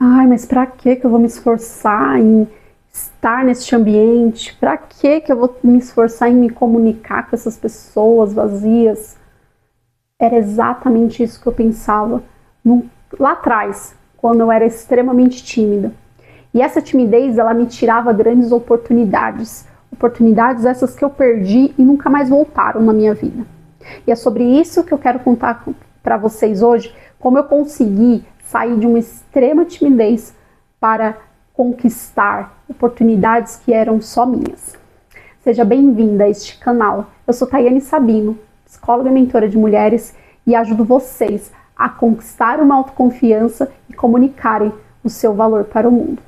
Ai, mas pra que eu vou me esforçar em estar neste ambiente? Pra que eu vou me esforçar em me comunicar com essas pessoas vazias? Era exatamente isso que eu pensava lá atrás, quando eu era extremamente tímida. E essa timidez, ela me tirava grandes oportunidades. Oportunidades essas que eu perdi e nunca mais voltaram na minha vida. E é sobre isso que eu quero contar para vocês hoje, como eu consegui sair de uma extrema timidez para conquistar oportunidades que eram só minhas. Seja bem-vinda a este canal. Eu sou Tayane Sabino, psicóloga e mentora de mulheres, e ajudo vocês a conquistar uma autoconfiança e comunicarem o seu valor para o mundo.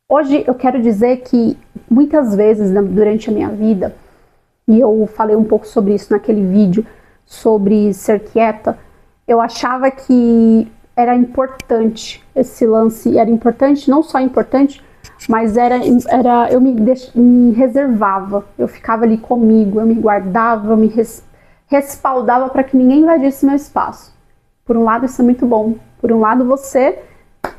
Hoje eu quero dizer que muitas vezes durante a minha vida, e eu falei um pouco sobre isso naquele vídeo sobre ser quieta, eu achava que era importante esse lance, era importante, não só importante, mas eu me reservava, eu ficava ali comigo, eu me guardava, eu me respaldava para que ninguém invadisse meu espaço. Por um lado isso é muito bom, por um lado você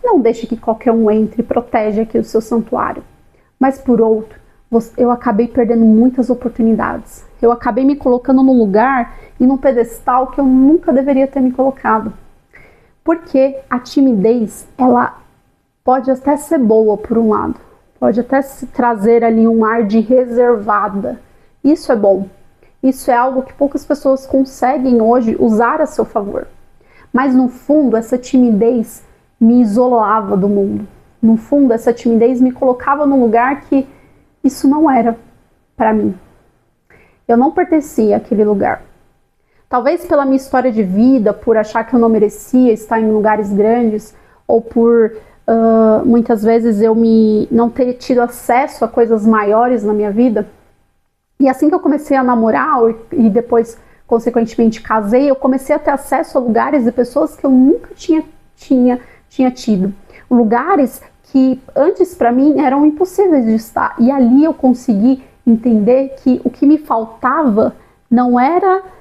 não deixa que qualquer um entre e protege aqui o seu santuário, mas por outro, eu acabei perdendo muitas oportunidades, eu acabei me colocando num lugar e num pedestal que eu nunca deveria ter me colocado. Porque a timidez, ela pode até ser boa por um lado, pode até se trazer ali um ar de reservada. Isso é bom, isso é algo que poucas pessoas conseguem hoje usar a seu favor. Mas no fundo, essa timidez me isolava do mundo. No fundo, essa timidez me colocava num lugar que isso não era para mim. Eu não pertencia àquele lugar. Talvez pela minha história de vida, por achar que eu não merecia estar em lugares grandes, ou por muitas vezes eu não ter tido acesso a coisas maiores na minha vida. E assim que eu comecei a namorar e depois, consequentemente, casei, eu comecei a ter acesso a lugares e pessoas que eu nunca tinha tido. Lugares que antes para mim eram impossíveis de estar. E ali eu consegui entender que o que me faltava não era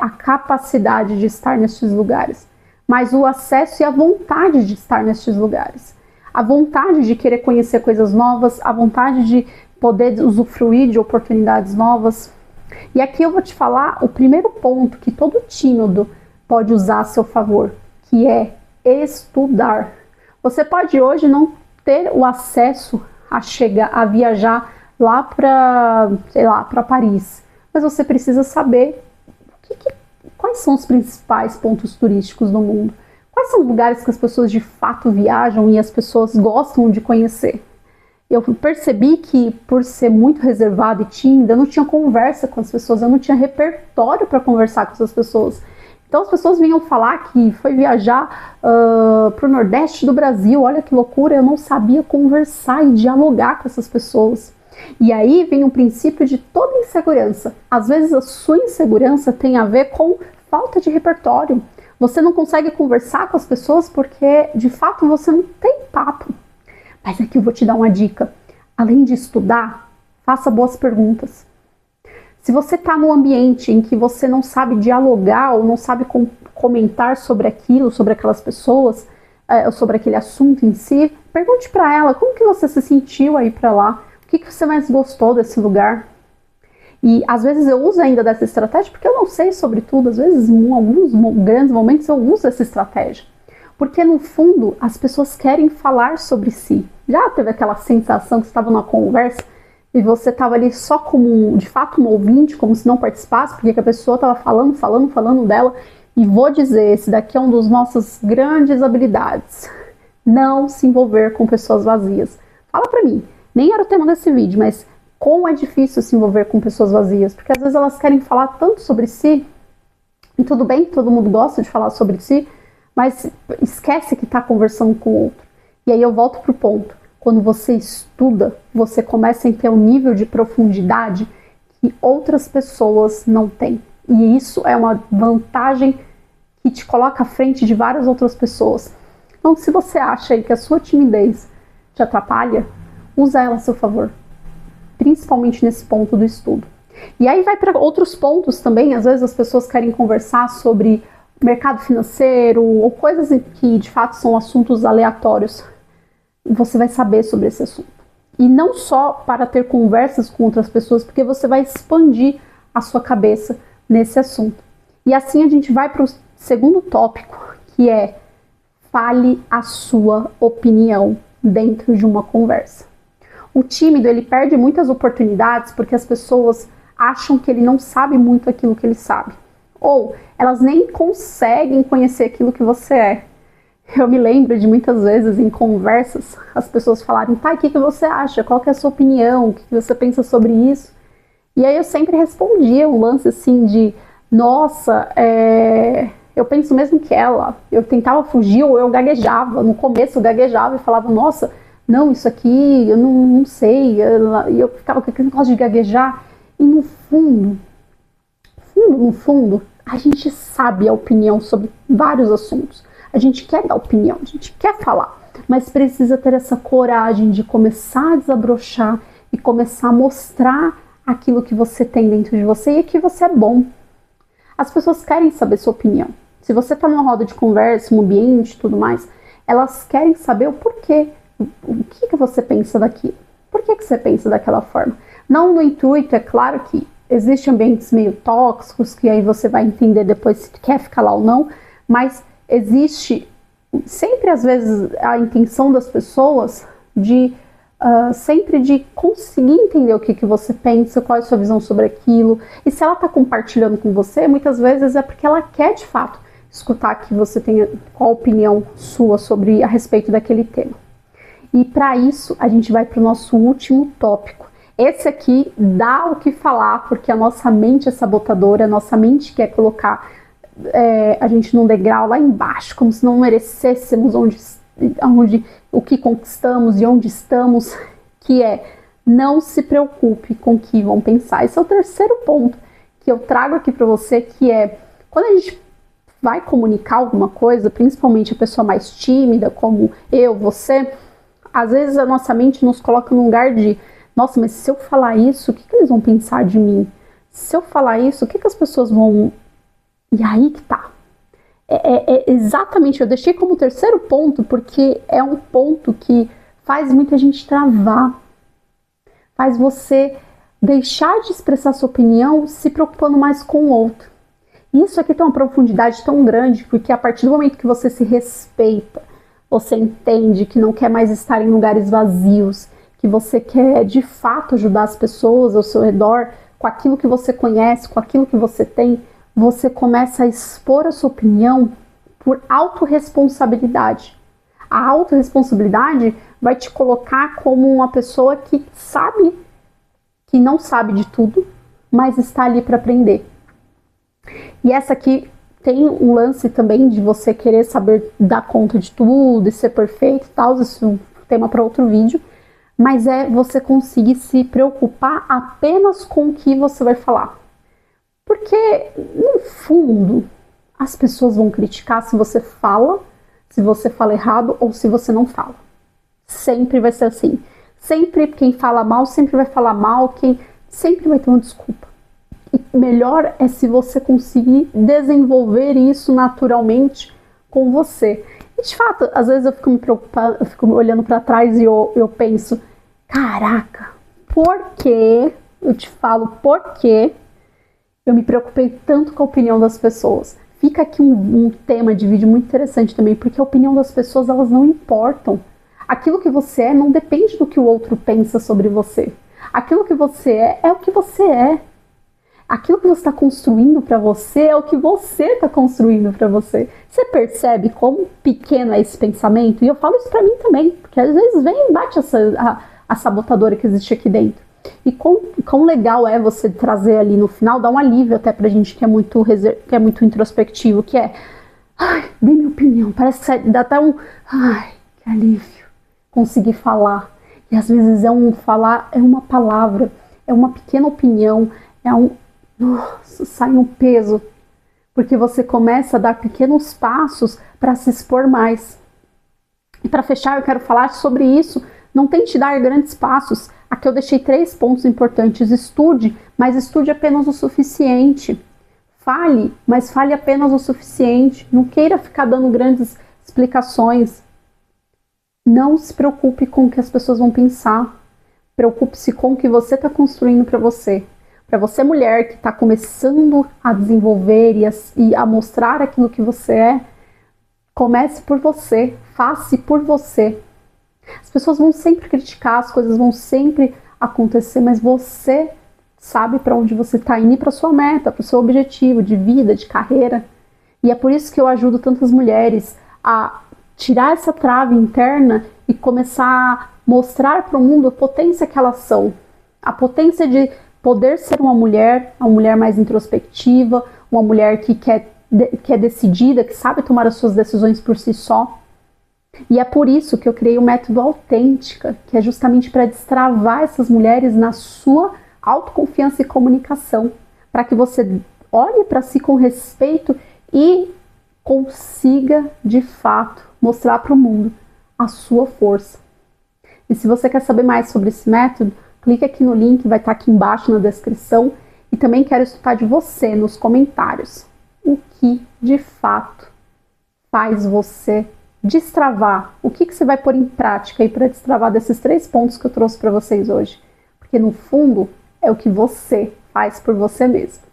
a capacidade de estar nestes lugares, mas o acesso e a vontade de estar nestes lugares. A vontade de querer conhecer coisas novas, a vontade de poder usufruir de oportunidades novas. E aqui eu vou te falar o primeiro ponto que todo tímido pode usar a seu favor, que é estudar. Você pode hoje não ter o acesso a viajar lá para Paris, mas você precisa saber quais são os principais pontos turísticos do mundo, quais são os lugares que as pessoas de fato viajam e as pessoas gostam de conhecer. Eu percebi que por ser muito reservada e tímida, eu não tinha conversa com as pessoas, eu não tinha repertório para conversar com essas pessoas. Então as pessoas vinham falar que foi viajar para o Nordeste do Brasil, olha que loucura, eu não sabia conversar e dialogar com essas pessoas. E aí vem o princípio de toda insegurança. Às vezes a sua insegurança tem a ver com falta de repertório. Você não consegue conversar com as pessoas porque de fato você não tem papo. Mas aqui eu vou te dar uma dica. Além de estudar, faça boas perguntas. Se você está num ambiente em que você não sabe dialogar ou não sabe comentar sobre aquilo, sobre aquelas pessoas, sobre aquele assunto em si, pergunte para ela como que você se sentiu aí para lá, o que você mais gostou desse lugar. E às vezes eu uso ainda dessa estratégia porque eu não sei sobre tudo, às vezes em alguns grandes momentos eu uso essa estratégia. Porque no fundo as pessoas querem falar sobre si. Já teve aquela sensação que você estava numa conversa e você estava ali só como, de fato, um ouvinte, como se não participasse, porque a pessoa estava falando dela. E vou dizer, esse daqui é um dos nossas grandes habilidades. Não se envolver com pessoas vazias. Fala pra mim, nem era o tema desse vídeo, mas como é difícil se envolver com pessoas vazias, porque às vezes elas querem falar tanto sobre si, e tudo bem, todo mundo gosta de falar sobre si, mas esquece que está conversando com o outro. E aí eu volto pro ponto. Quando você estuda, você começa a ter um nível de profundidade que outras pessoas não têm. E isso é uma vantagem que te coloca à frente de várias outras pessoas. Então, se você acha aí que a sua timidez te atrapalha, usa ela a seu favor. Principalmente nesse ponto do estudo. E aí vai para outros pontos também. Às vezes as pessoas querem conversar sobre mercado financeiro ou coisas que de fato são assuntos aleatórios, você vai saber sobre esse assunto. E não só para ter conversas com outras pessoas, porque você vai expandir a sua cabeça nesse assunto. E assim a gente vai para o segundo tópico, que é: fale a sua opinião dentro de uma conversa. O tímido, ele perde muitas oportunidades porque as pessoas acham que ele não sabe muito aquilo que ele sabe. Ou elas nem conseguem conhecer aquilo que você é. Eu me lembro de muitas vezes em conversas, as pessoas falarem: tá, o que você acha? Qual que é a sua opinião? O que você pensa sobre isso? E aí eu sempre respondia um lance assim de: nossa, eu penso mesmo que ela. Eu tentava fugir ou eu gaguejava. No começo eu gaguejava e falava: nossa, não, isso aqui eu não sei. E eu ficava com aquele negócio de gaguejar. E no fundo, a gente sabe a opinião sobre vários assuntos. A gente quer dar opinião, a gente quer falar, mas precisa ter essa coragem de começar a desabrochar e começar a mostrar aquilo que você tem dentro de você e que você é bom. As pessoas querem saber sua opinião. Se você está numa roda de conversa, um ambiente e tudo mais, elas querem saber o porquê. O que você pensa daquilo? Por que você pensa daquela forma? Não no intuito, é claro que existem ambientes meio tóxicos, que aí você vai entender depois se quer ficar lá ou não, mas existe sempre, às vezes, a intenção das pessoas de sempre de conseguir entender o que você pensa, qual é a sua visão sobre aquilo. E se ela está compartilhando com você, muitas vezes é porque ela quer, de fato, escutar que você tenha qual a opinião sua a respeito daquele tema. E para isso, a gente vai para o nosso último tópico. Esse aqui dá o que falar, porque a nossa mente é sabotadora, a nossa mente quer colocar a gente num degrau lá embaixo, como se não merecêssemos o que conquistamos e onde estamos, que é: não se preocupe com o que vão pensar. Esse é o terceiro ponto que eu trago aqui para você, que é: quando a gente vai comunicar alguma coisa, principalmente a pessoa mais tímida, como eu, você, às vezes a nossa mente nos coloca num lugar de: nossa, mas se eu falar isso, o que eles vão pensar de mim? Se eu falar isso, o que as pessoas vão... E aí que tá. Exatamente, eu deixei como terceiro ponto, porque é um ponto que faz muita gente travar. Faz você deixar de expressar sua opinião se preocupando mais com o outro. E isso aqui tem uma profundidade tão grande, porque a partir do momento que você se respeita, você entende que não quer mais estar em lugares vazios, que você quer de fato ajudar as pessoas ao seu redor, com aquilo que você conhece, com aquilo que você tem, você começa a expor a sua opinião por autorresponsabilidade. A autorresponsabilidade vai te colocar como uma pessoa que sabe que não sabe de tudo, mas está ali para aprender. E essa aqui tem um lance também de você querer saber dar conta de tudo e ser perfeito e tal, isso é um tema para outro vídeo, mas é você conseguir se preocupar apenas com o que você vai falar. Porque, no fundo, as pessoas vão criticar se você fala errado ou se você não fala. Sempre vai ser assim. Sempre quem fala mal, sempre vai falar mal, quem sempre vai ter uma desculpa. E melhor é se você conseguir desenvolver isso naturalmente com você. E de fato, às vezes eu fico me preocupando, eu fico olhando para trás e eu penso: caraca, por que? Eu te falo por que eu me preocupei tanto com a opinião das pessoas. Fica aqui um tema de vídeo muito interessante também, porque a opinião das pessoas, elas não importam. Aquilo que você é não depende do que o outro pensa sobre você. Aquilo que você é o que você é. Aquilo que você está construindo para você é o que você está construindo para você. Você percebe como pequeno é esse pensamento? E eu falo isso para mim também, porque às vezes vem e bate a sabotadora que existe aqui dentro. E quão legal é você trazer ali no final, dar um alívio até pra gente que é muito introspectivo, que é: ai, dei minha opinião, parece que dá até ai, que alívio conseguir falar. E às vezes falar é uma palavra, é uma pequena opinião, nossa, sai um peso, porque você começa a dar pequenos passos para se expor mais. E para fechar, eu quero falar sobre isso. Não tente dar grandes passos. Aqui eu deixei 3 pontos importantes. Estude, mas estude apenas o suficiente. Fale, mas fale apenas o suficiente. Não queira ficar dando grandes explicações. Não se preocupe com o que as pessoas vão pensar. Preocupe-se com o que você está construindo para você. Para você, mulher, que está começando a desenvolver e a mostrar aquilo que você é, comece por você. Faça por você. As pessoas vão sempre criticar, as coisas vão sempre acontecer, mas você sabe para onde você está indo e para sua meta, para o seu objetivo de vida, de carreira. E é por isso que eu ajudo tantas mulheres a tirar essa trave interna e começar a mostrar para o mundo a potência que elas são. A potência de poder ser uma mulher mais introspectiva, uma mulher que é decidida, que sabe tomar as suas decisões por si só. E é por isso que eu criei o método Autêntica, que é justamente para destravar essas mulheres na sua autoconfiança e comunicação, para que você olhe para si com respeito e consiga, de fato, mostrar para o mundo a sua força. E se você quer saber mais sobre esse método, clique aqui no link, vai estar aqui embaixo na descrição, e também quero escutar de você nos comentários o que, de fato, faz você destravar, o que você vai pôr em prática aí para destravar desses 3 pontos que eu trouxe para vocês hoje, porque no fundo é o que você faz por você mesmo.